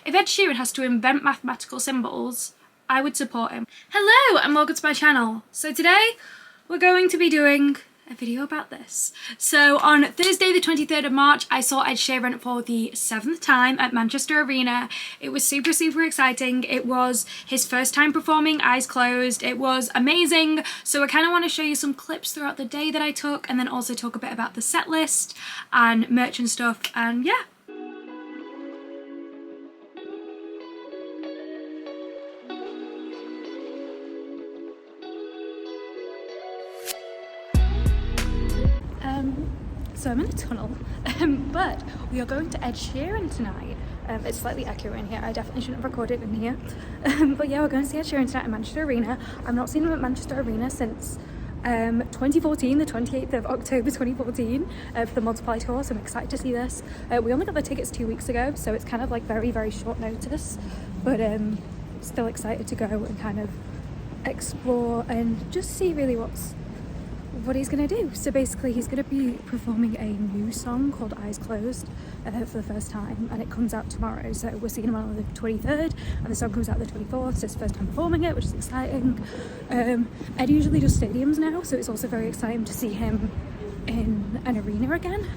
if Ed Sheeran has to invent mathematical symbols, I would support him. Hello and welcome to my channel. So today we're going to be doing a video about this. So on Thursday the 23rd of March I saw Ed Sheeran for the 7th time at Manchester Arena. It was super exciting. It was his first time performing eyes closed. It was amazing. So I kind of want to show you some clips throughout the day that I took and then also talk a bit about the set list and merch and stuff, and yeah. So I'm in a tunnel, but we are going to Ed Sheeran tonight. It's slightly echoey in here. I definitely shouldn't have recorded in here. But yeah, we're going to see Ed Sheeran tonight at Manchester Arena. I've not seen him at Manchester Arena since 2014, the 28th of October 2014, for the Multiply tour, so I'm excited to see this. We only got the tickets 2 weeks ago, so it's kind of like very short notice, but still excited to go and kind of explore and just see really what he's going to do. So basically he's going to be performing a new song called Eyes Closed for the first time, and it comes out tomorrow. So we're seeing him on the 23rd and the song comes out the 24th, so it's his first time performing it, which is exciting. Ed usually does stadiums now, so it's also very exciting to see him in an arena again.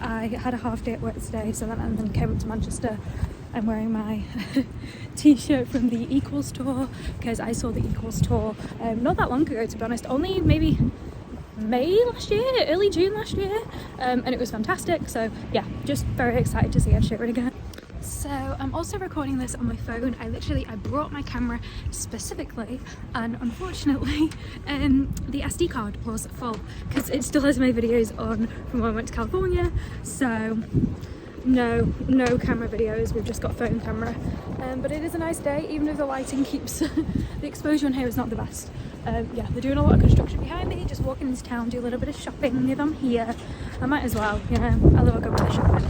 I had a half day at work today, so then came up to Manchester. I'm wearing my t-shirt from the Equals tour because I saw the Equals tour not that long ago, to be honest, only maybe May last year, early June last year, and it was fantastic. So yeah, just very excited to see Ed Sheeran again. So I'm also recording this on my phone. I brought my camera specifically, and unfortunately the SD card was full because it still has my videos on from when I went to California, so no camera videos. We've just got phone camera, but it is a nice day, even if the lighting keeps the exposure on here is not the best. Yeah, they're doing a lot of construction behind me. Just walking into town, do a little bit of shopping. If I'm here, I might as well, you know, I love going to shopping.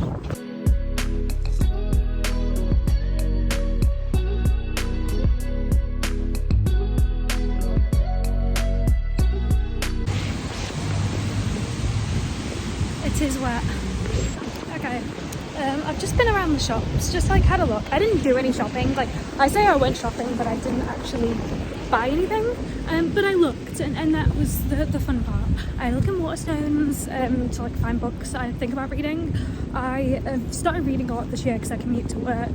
It is wet. Okay. I've just been around the shops, just like had a look. I didn't do any shopping. Like, I say I went shopping, but I didn't actually buy anything. But I looked, and that was the fun part. I look in Waterstones to like find books I think about reading. I started reading a lot this year because I commute to work,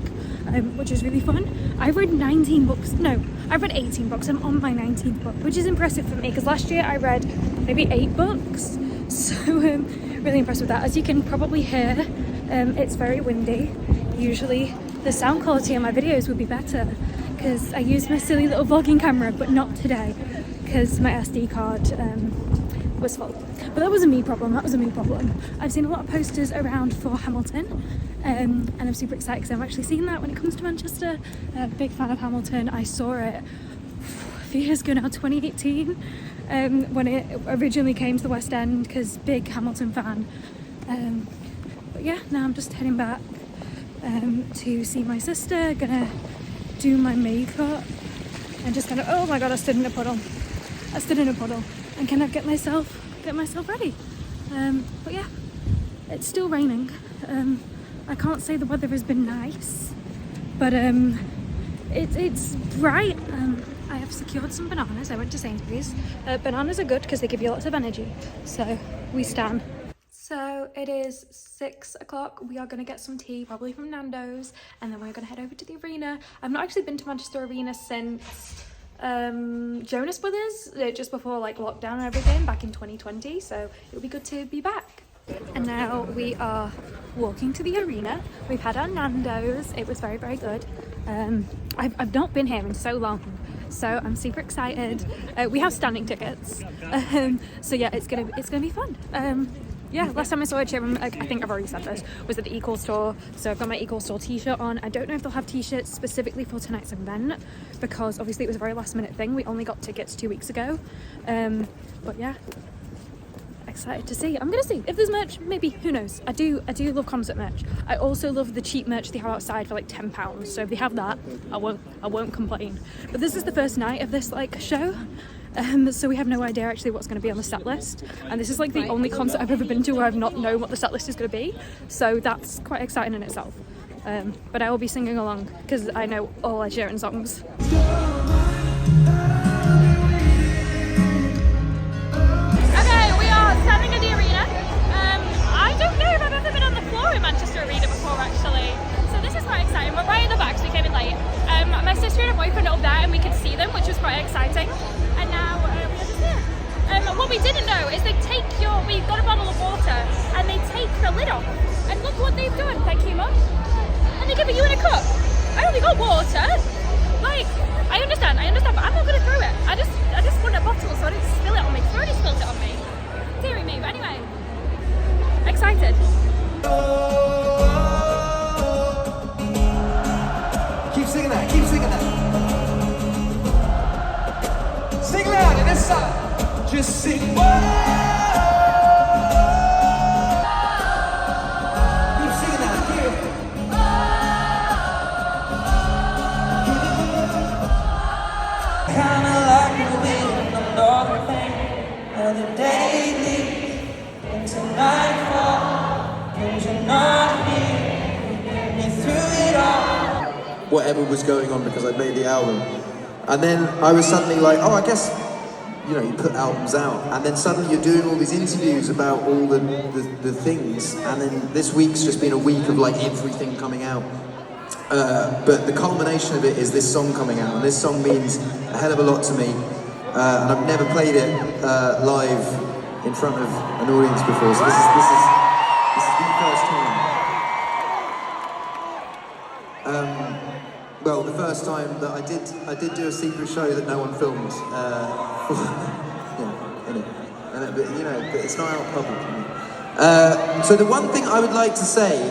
which is really fun. I've read 19 books. No, I've read 18 books. I'm on my 19th book, which is impressive for me because last year I read maybe 8 books. So really impressed with that. As you can probably hear, it's very windy. Usually the sound quality on my videos would be better because I use my silly little vlogging camera, but not today because my SD card was full. But that was a me problem. I've seen a lot of posters around for Hamilton, and I'm super excited because I've actually seen that when it comes to Manchester. Big fan of Hamilton. I saw it a few years ago now, 2018, when it originally came to the West End, because big Hamilton fan. But yeah, now I'm just heading back to see my sister, gonna do my makeup and just kind of, oh my god, I stood in a puddle and kind of get myself ready. But yeah, it's still raining. I can't say the weather has been nice, but it's bright. I have secured some bananas. I went to Sainsbury's. Bananas are good because they give you lots of energy, so we stand. So it is 6 o'clock. We are going to get some tea, probably from Nando's, and then we're going to head over to the arena. I've not actually been to Manchester Arena since Jonas Brothers, just before like lockdown and everything, back in 2020, so it'll be good to be back. And now we are walking to the arena. We've had our Nando's. It was very good. I've not been here in so long, so I'm super excited. We have standing tickets, so yeah, it's gonna be fun. Yeah, last time I saw Ed Sheeran, I think I've already said this, was at the Equals store. So I've got my Equals store t-shirt on. I don't know if they'll have t-shirts specifically for tonight's event because obviously it was a very last minute thing. We only got tickets 2 weeks ago. But yeah, excited to see. I'm gonna see if there's merch, maybe, who knows. I do love concert merch. I also love the cheap merch they have outside for like £10. So if they have that, I won't complain. But this is the first night of this like show. So we have no idea actually what's going to be on the set list, and this is like the only concert I've ever been to where I've not known what the set list is going to be, so that's quite exciting in itself. but I will be singing along because I know all Ed Sheeran songs. Okay, we are standing in the arena. I don't know if I've ever been on the floor in Manchester Arena before actually, so this is quite exciting. We're right in the back, so we came in late. My sister and her boyfriend are up there and we could see them, which was quite exciting. And now we are just here. What we didn't know is we got a bottle of water and they take the lid off. And look what they've done, thank you mum. And they give it you in a cup. I only got water. Like, I understand, but I'm not gonna throw it. I just want a bottle so I didn't spill it on me. She already spilled it on me. Deary me, but anyway. Excited. Keep singing that, keep singing that. Sing loud in this song. Just sing. Keep singing that, keep it. Kinda like the wind, the northern thing, and the day leaves into nightfall, and you're not here, you threw it all. Whatever was going on because I'd made the album. And then I was suddenly like, oh, I guess, you know, you put albums out. And then suddenly you're doing all these interviews about all the things. And then this week's just been a week of like everything coming out. But the culmination of it is this song coming out. And this song means a hell of a lot to me. And I've never played it live in front of an audience before. So this is the first time. Well, the first time that I did do a secret show that no one filmed. Yeah, in it. But you know, but it's not out public. So the one thing I would like to say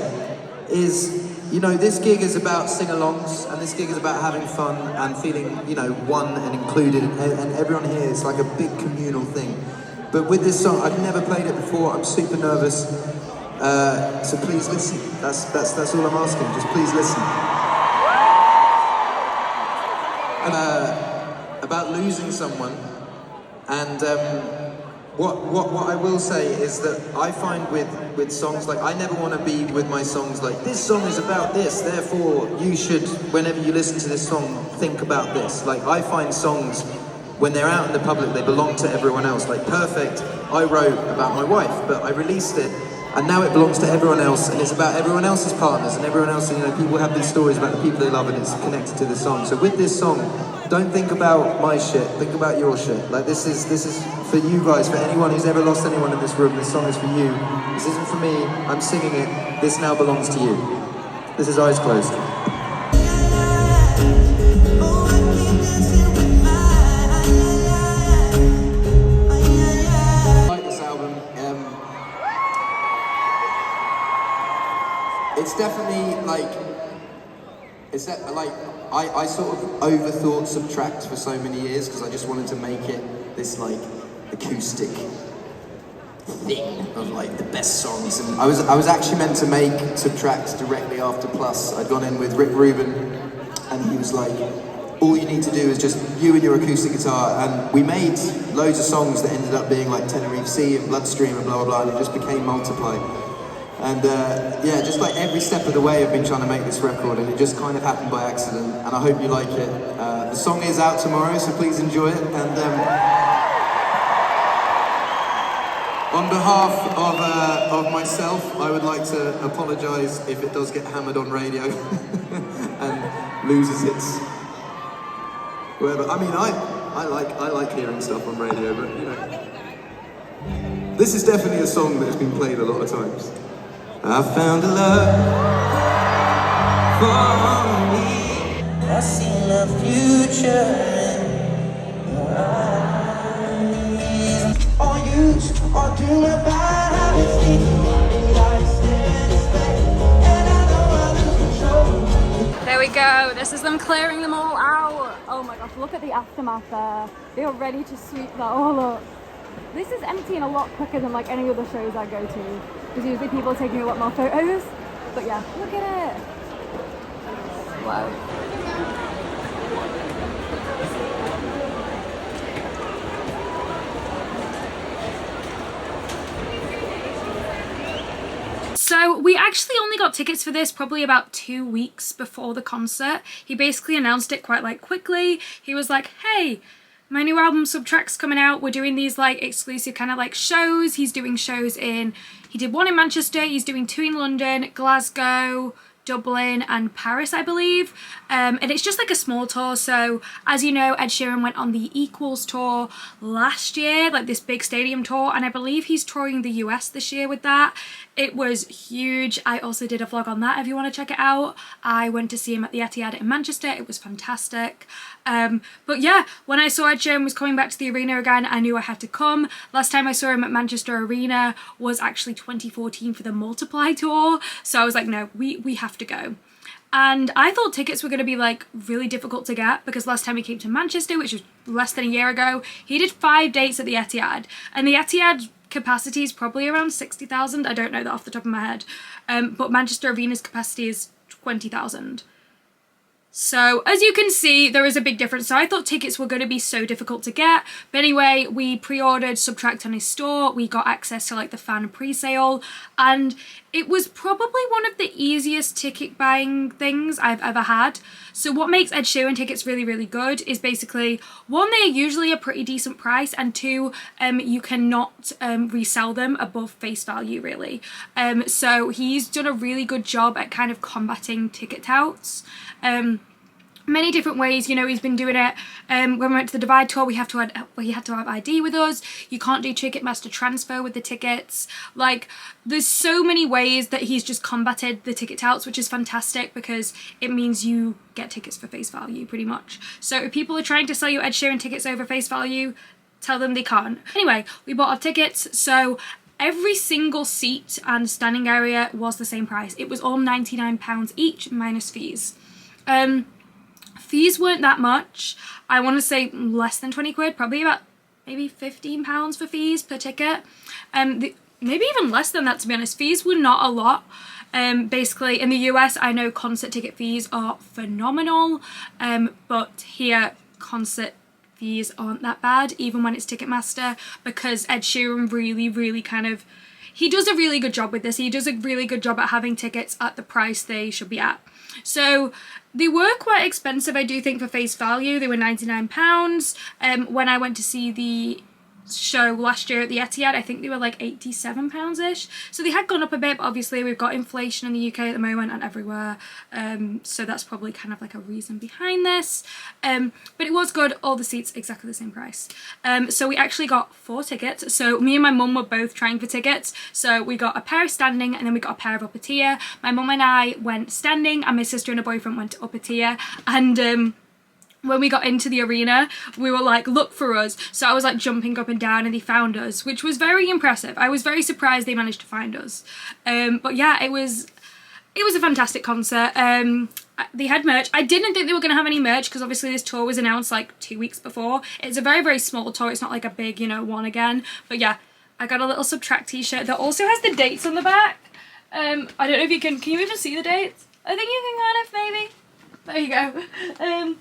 is, you know, this gig is about sing-alongs, and this gig is about having fun and feeling, you know, one and included, and everyone here is like a big communal thing. But with this song, I've never played it before. I'm super nervous. So please listen. That's all I'm asking. Just please listen. About losing someone, and what I will say is that I find with songs like, I never want to be with my songs like, this song is about this, therefore you should, whenever you listen to this song, think about this. Like, I find songs, when they're out in the public, they belong to everyone else. Like Perfect, I wrote about my wife, but I released it, and now it belongs to everyone else, and it's about everyone else's partners, and everyone else, you know, people have these stories about the people they love, and it's connected to the song. So with this song, don't think about my shit, think about your shit. Like, this is for you guys, for anyone who's ever lost anyone in this room, this song is for you. This isn't for me, I'm singing it, this now belongs to you. This is Eyes Closed. It's definitely like, I sort of overthought Subtract for so many years because I just wanted to make it this like acoustic thing of like the best songs. And I was actually meant to make Subtract directly after Plus. I'd gone in with Rick Rubin and he was like, all you need to do is just you and your acoustic guitar. And we made loads of songs that ended up being like Tenerife Sea and Bloodstream and blah blah blah, and it just became Multiply. And yeah, just like every step of the way I've been trying to make this record, and it just kind of happened by accident, and I hope you like it. The song is out tomorrow, so please enjoy it. And on behalf of myself, I would like to apologise if it does get hammered on radio and loses its whatever. I mean, I like hearing stuff on radio, but you know, this is definitely a song that has been played a lot of times. I found a love for me. I see my future in your eyes. All you are doing about everything. There we go, this is them clearing them all out. Oh my gosh, look at the aftermath there. They are ready to sweep that all up. This is emptying a lot quicker than like any other shows I go to. Because usually people are taking a lot more photos. But yeah, look at it. Wow. So So we actually only got tickets for this probably about 2 weeks before the concert. He basically announced it quite like quickly. He was like, hey, my new album Subtract's coming out. We're doing these like exclusive kind of like shows. He's doing shows he did one in Manchester, he's doing 2 in London, Glasgow, Dublin and Paris, I believe. And it's just like a small tour. So as you know, Ed Sheeran went on the Equals tour last year, like this big stadium tour, and I believe he's touring the US this year with that. It was huge. I also did a vlog on that if you want to check it out. I went to see him at the Etihad in Manchester. It was fantastic. But yeah, when I saw Ed Sheeran was coming back to the arena again, I knew I had to come. Last time I saw him at Manchester Arena was actually 2014 for the Multiply tour. So I was like, no, we have to go. And I thought tickets were going to be like really difficult to get because last time he came to Manchester, which was less than a year ago, he did 5 dates at the Etihad. And the Etihad capacity is probably around 60,000. I don't know that off the top of my head. But Manchester Arena's capacity is 20,000. So as you can see, there is a big difference. So I thought tickets were going to be so difficult to get. But anyway, we pre-ordered Subtract on his store. We got access to like the fan pre-sale. And it was probably one of the easiest ticket buying things I've ever had. So what makes Ed Sheeran tickets really, really good is basically, one, they're usually a pretty decent price, and two, you cannot resell them above face value, really. So he's done a really good job at kind of combating ticket touts. Many different ways, you know, he's been doing it. When we went to the Divide tour, we had to have ID with us. You can't do Ticketmaster transfer with the tickets. Like, there's so many ways that he's just combated the ticket touts, which is fantastic because it means you get tickets for face value, pretty much. So if people are trying to sell you Ed Sheeran tickets over face value, tell them they can't. Anyway, we bought our tickets, so every single seat and standing area was the same price. It was all £99 each, minus fees. Fees weren't that much. I want to say less than 20 quid, probably about maybe £15 for fees per ticket. Maybe even less than that, to be honest. Fees were not a lot. Basically, in the US, I know concert ticket fees are phenomenal, but here concert fees aren't that bad, even when it's Ticketmaster, because Ed Sheeran really kind of, he does a really good job with this. He does a really good job at having tickets at the price they should be at. So they were quite expensive, I do think, for face value. They were £99. When I went to see the show last year at the Etihad, I think they were like £87-ish. So they had gone up a bit, but obviously we've got inflation in the UK at the moment and everywhere. So that's probably kind of like a reason behind this. But it was good. All the seats exactly the same price. So we actually got 4 tickets. So me and my mum were both trying for tickets. So we got a pair of standing and then we got a pair of upper tier. My mum and I went standing and my sister and her boyfriend went to upper tier. And when we got into the arena, we were like, look for us. So I was like jumping up and down and they found us, which was very impressive. I was very surprised they managed to find us. But yeah, it was a fantastic concert. They had merch. I didn't think they were going to have any merch because obviously this tour was announced like 2 weeks before. It's a very small tour. It's not like a big, you know, one again. But yeah, I got a little Subtract t-shirt that also has the dates on the back. I don't know if you can you even see the dates? I think you can kind of, maybe. There you go.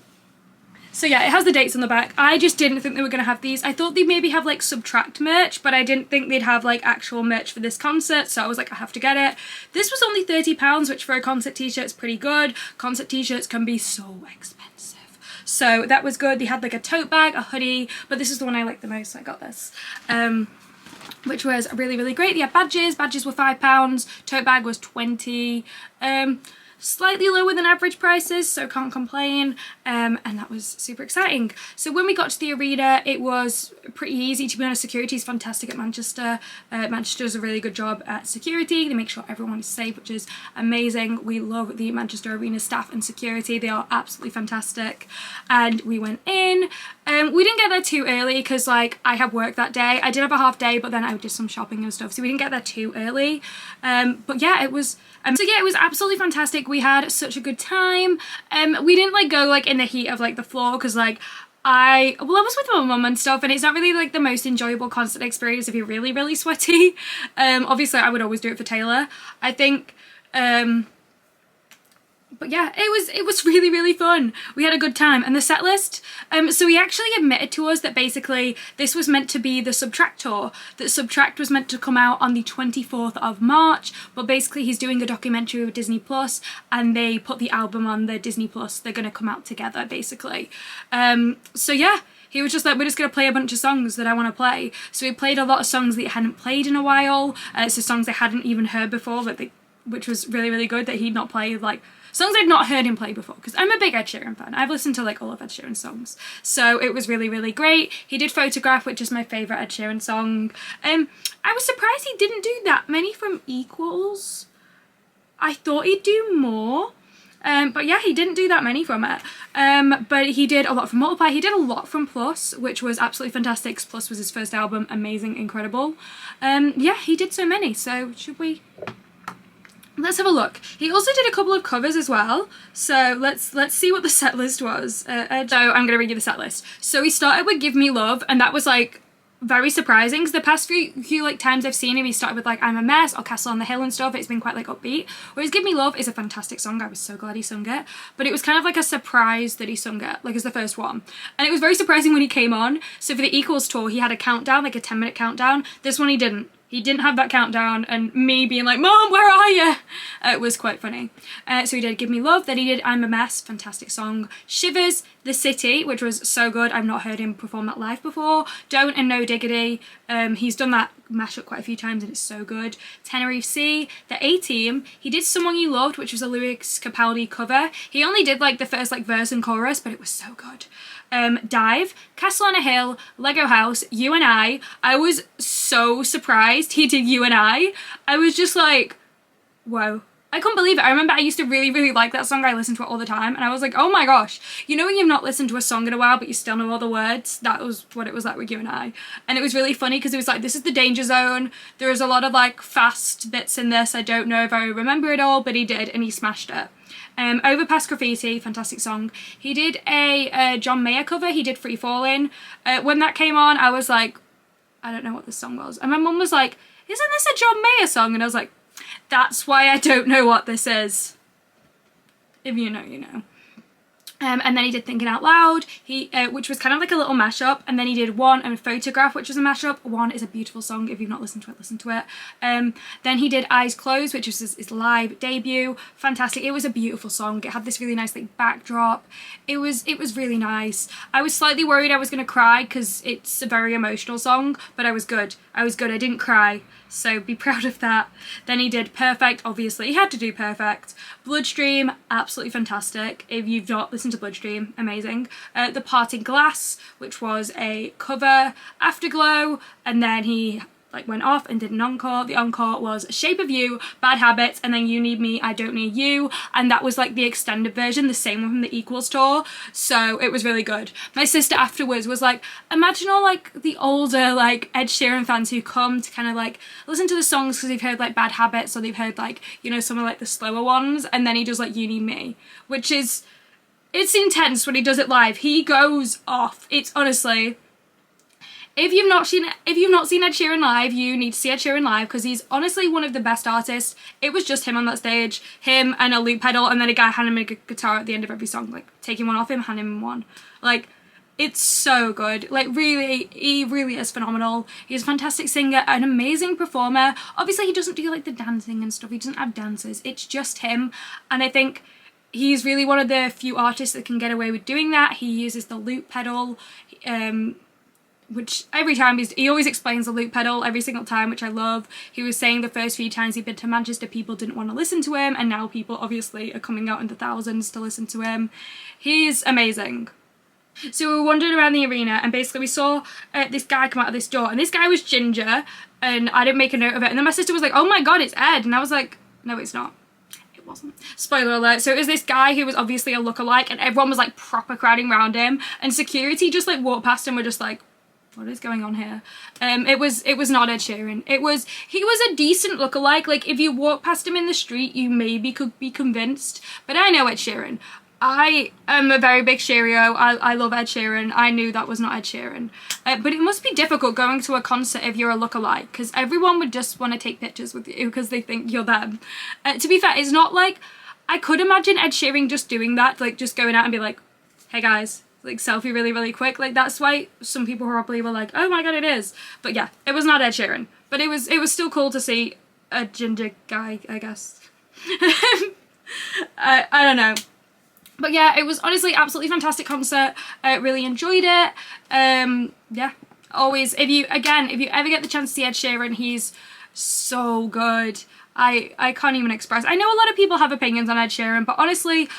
So yeah, it has the dates on the back. I just didn't think they were going to have these. I thought they'd maybe have like Subtract merch, but I didn't think they'd have like actual merch for this concert, so I was like, I have to get it. This was only £30, which for a concert t-shirt is pretty good. Concert t-shirts can be so expensive. So that was good. They had like a tote bag, a hoodie, but this is the one I like the most, so I got this. Which was really great. They had badges. Badges were £5. Tote bag was 20. Slightly lower than average prices, so can't complain, and that was super exciting. So when we got to the arena, it was pretty easy, to be honest. Security is fantastic at Manchester. Manchester does a really good job at security. They make sure everyone is safe, which is amazing. We love the Manchester Arena staff and security. They are absolutely fantastic. And we went in. We didn't get there too early because like I had work that day. I did have a half day, but then I did some shopping and stuff, so we didn't get there too early. But yeah, it was it was absolutely fantastic. We had such a good time. We didn't like go like in the heat of like the floor because like I was with my mum and stuff, and it's not really like the most enjoyable concert experience if you're really sweaty. Obviously I would always do it for Taylor. I think But yeah, it was really, really fun. We had a good time. And the set list, so he actually admitted to us that basically this was meant to be the Subtract tour, that Subtract was meant to come out on the 24th of March, but basically he's doing a documentary with Disney Plus, and they put the album on the Disney Plus. They're going to come out together, basically. So yeah, he was just like, we're just going to play a bunch of songs that I want to play. So he played a lot of songs that he hadn't played in a while, so songs they hadn't even heard before, which was really, really good, that he'd not played, like, songs I'd not heard him play before, because I'm a big Ed Sheeran fan. I've listened to like all of Ed Sheeran's songs. So it was really, really great. He did Photograph, which is my favourite Ed Sheeran song. I was surprised he didn't do that many from Equals. I thought he'd do more. But yeah, he didn't do that many from it. But he did a lot from Multiply. He did a lot from Plus, which was absolutely fantastic. Plus was his first album. Amazing, incredible. Yeah, he did so many. So should we... Let's have a look. He also did a couple of covers as well, so let's see what the set list was. So I'm going to read you the set list. So he started with Give Me Love, and that was like very surprising, because the past few like times I've seen him, he started with like I'm a Mess or Castle on the Hill and stuff. It's been quite like upbeat, whereas Give Me Love is a fantastic song. I was so glad he sung it, but it was kind of like a surprise that he sung it, like as the first one, and it was very surprising when he came on. So for the Equals tour he had a countdown, like a 10-minute countdown. This one he didn't. He didn't have that countdown, and me being like, Mom, where are you? It was quite funny. So he did Give Me Love, then he did I'm a Mess, fantastic song. Shivers, The City, which was so good. I've not heard him perform that live before. Don't and No Diggity. He's done that mashup quite a few times and it's so good. Tenerife Sea, The A-Team. He did Someone You Loved, which was a Lewis Capaldi cover. He only did like the first like verse and chorus, but it was so good. Dive, Castle on a Hill, Lego House, You and I was so surprised he did You and I was just like, whoa. I couldn't believe it. I remember I used to really, really like that song. I listened to it all the time, and I was like, oh my gosh. You know when you've not listened to a song in a while, but you still know all the words? That was what it was like with You and I. And it was really funny, because it was like, this is the danger zone. There is a lot of like fast bits in this. I don't know if I remember it all, but he did, and he smashed it. Overpass Graffiti, fantastic song. He did a John Mayer cover. He did Free Fallin'. When that came on, I was like, I don't know what this song was. And my mum was like, isn't this a John Mayer song? And I was like, that's why I don't know what this is. If you know, you know. And then he did Thinking Out Loud, which was kind of like a little mashup, and then he did One and Photograph, which was a mashup. One is a beautiful song. If you've not listened to it, listen to it. Then he did Eyes Closed, which was his live debut. Fantastic. It was a beautiful song. It had this really nice like backdrop. It was really nice. I was slightly worried I was going to cry, because it's a very emotional song, but I was good. I didn't cry. So be proud of that. Then he did Perfect, obviously. He had to do Perfect. Bloodstream, absolutely fantastic. If you've not listened to Bloodstream, amazing. The Parting Glass, which was a cover. Afterglow, and then he like went off and did an encore. The encore was Shape of You, Bad Habits, and then You Need Me, I Don't Need You, and that was like the extended version, the same one from the Equals tour, so it was really good. My sister afterwards was like, imagine all like the older like Ed Sheeran fans who come to kind of like listen to the songs because they've heard like Bad Habits, or they've heard like, you know, some of like the slower ones, and then he does like You Need Me, which is, it's intense when he does it live. He goes off. It's honestly, if you've not seen Ed Sheeran live, you need to see Ed Sheeran live, because he's honestly one of the best artists. It was just him on that stage, him and a loop pedal, and then a guy handing him a guitar at the end of every song, like taking one off him, handing him one. Like, it's so good. Like, really, he really is phenomenal. He's a fantastic singer, an amazing performer. Obviously, he doesn't do like the dancing and stuff. He doesn't have dancers. It's just him, and I think he's really one of the few artists that can get away with doing that. He uses the loop pedal, which every time he always explains the loop pedal every single time, which I love. He was saying the first few times he'd been to Manchester, people didn't want to listen to him, and now people obviously are coming out in the thousands to listen to him. He's amazing. So we were wandering around the arena, and basically we saw this guy come out of this door, and this guy was ginger, and I didn't make a note of it, and then my sister was like, oh my god, it's Ed, and I was like, no, it's not. It wasn't. Spoiler alert. So it was this guy who was obviously a lookalike, and everyone was like proper crowding around him, and security just like walked past him, were just like, what is going on here? It was not Ed Sheeran. He was a decent lookalike. Like, if you walk past him in the street, you maybe could be convinced. But I know Ed Sheeran. I am a very big Sheerio. I love Ed Sheeran. I knew that was not Ed Sheeran. But it must be difficult going to a concert if you're a lookalike, because everyone would just want to take pictures with you because they think you're them. To be fair, it's not like I could imagine Ed Sheeran just doing that, like just going out and be like, hey guys, like selfie really, really quick. Like that's why some people probably were like, oh my god, it is. But yeah, it was not Ed Sheeran. But it was still cool to see a ginger guy, I guess. I don't know. But yeah, it was honestly absolutely fantastic concert. I really enjoyed it. Yeah, always, if you ever get the chance to see Ed Sheeran, he's so good. I can't even express. I know a lot of people have opinions on Ed Sheeran, but honestly,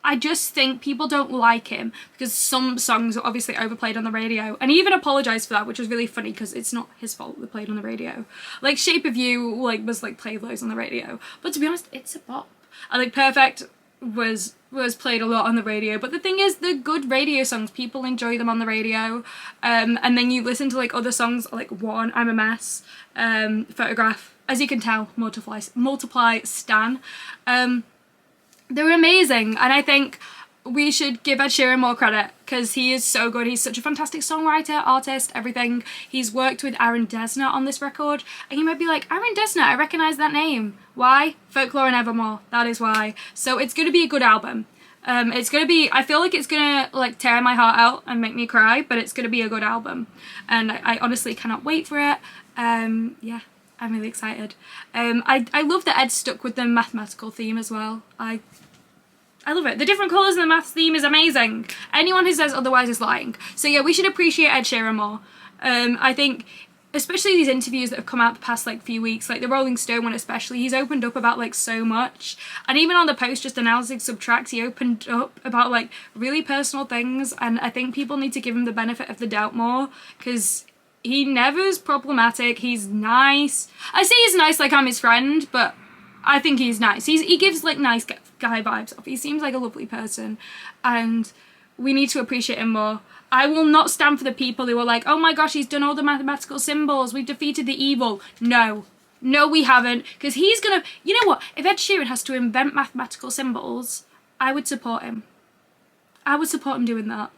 I just think people don't like him because some songs are obviously overplayed on the radio, and he even apologised for that, which was really funny because it's not his fault they played on the radio. Like Shape of You was played loads on the radio, but to be honest, it's a bop. I think Perfect was played a lot on the radio, but the thing is, the good radio songs, people enjoy them on the radio, and then you listen to like other songs like One, I'm a Mess, Photograph, as you can tell, Multiply, Stan. They were amazing, and I think we should give Ed Sheeran more credit because he is so good. He's such a fantastic songwriter, artist, everything. He's worked with Aaron Dessner on this record, and you might be like, Aaron Dessner, I recognise that name. Why? Folklore and Evermore, that is why. So it's going to be a good album. It's going to be, I feel like it's going to like tear my heart out and make me cry, but it's going to be a good album, and I honestly cannot wait for it. Yeah, I'm really excited. I love that Ed stuck with the mathematical theme as well. I love it. The different colours in the maths theme is amazing. Anyone who says otherwise is lying. So yeah, we should appreciate Ed Sheeran more. I think, especially these interviews that have come out the past like few weeks, like the Rolling Stone one especially, he's opened up about like so much. And even on the post just announcing Subtract, he opened up about like really personal things, and I think people need to give him the benefit of the doubt more, because he never is problematic. He's nice. I say he's nice like I'm his friend, but I think he's nice. He gives like nice guy vibes off. He seems like a lovely person, and we need to appreciate him more. I will not stand for the people who are like, oh my gosh, he's done all the mathematical symbols, we've defeated the evil. No, we haven't, because he's gonna, you know what, if Ed Sheeran has to invent mathematical symbols, I would support him. I would support him doing that.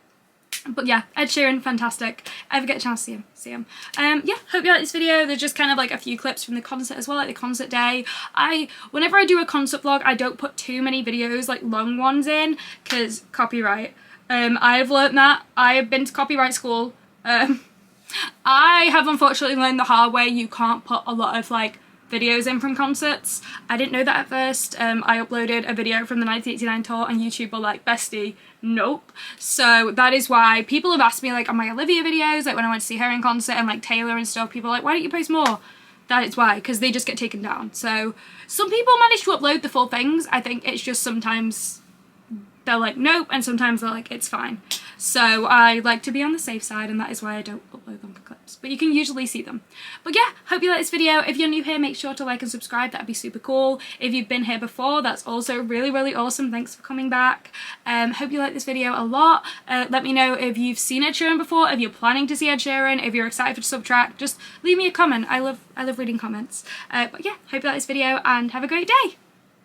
But yeah, Ed Sheeran, fantastic. Ever get a chance to see him. Yeah, hope you like this video. There's just kind of like a few clips from the concert as well, like the concert day. Whenever I do a concert vlog, I don't put too many videos, like long ones in, because copyright. I've learnt that. I have been to copyright school. I have unfortunately learned the hard way you can't put a lot of like videos in from concerts. I didn't know that at first. I uploaded a video from the 1989 tour and YouTube were like, bestie, nope. So that is why people have asked me like on my Olivia videos, like when I went to see her in concert, and like Taylor and stuff, people are like, why don't you post more? That is why, because they just get taken down. So some people manage to upload the full things. I think it's just sometimes they're like, nope, and sometimes they're like, it's fine. So I like to be on the safe side, and that is why I don't upload them for clips. But you can usually see them. But yeah, hope you like this video. If you're new here, make sure to like and subscribe. That'd be super cool. If you've been here before, that's also really, really awesome. Thanks for coming back. Hope you like this video a lot. Let me know if you've seen Ed Sheeran before, if you're planning to see Ed Sheeran, if you're excited for Subtract. Just leave me a comment. I love reading comments. But yeah, hope you like this video and have a great day.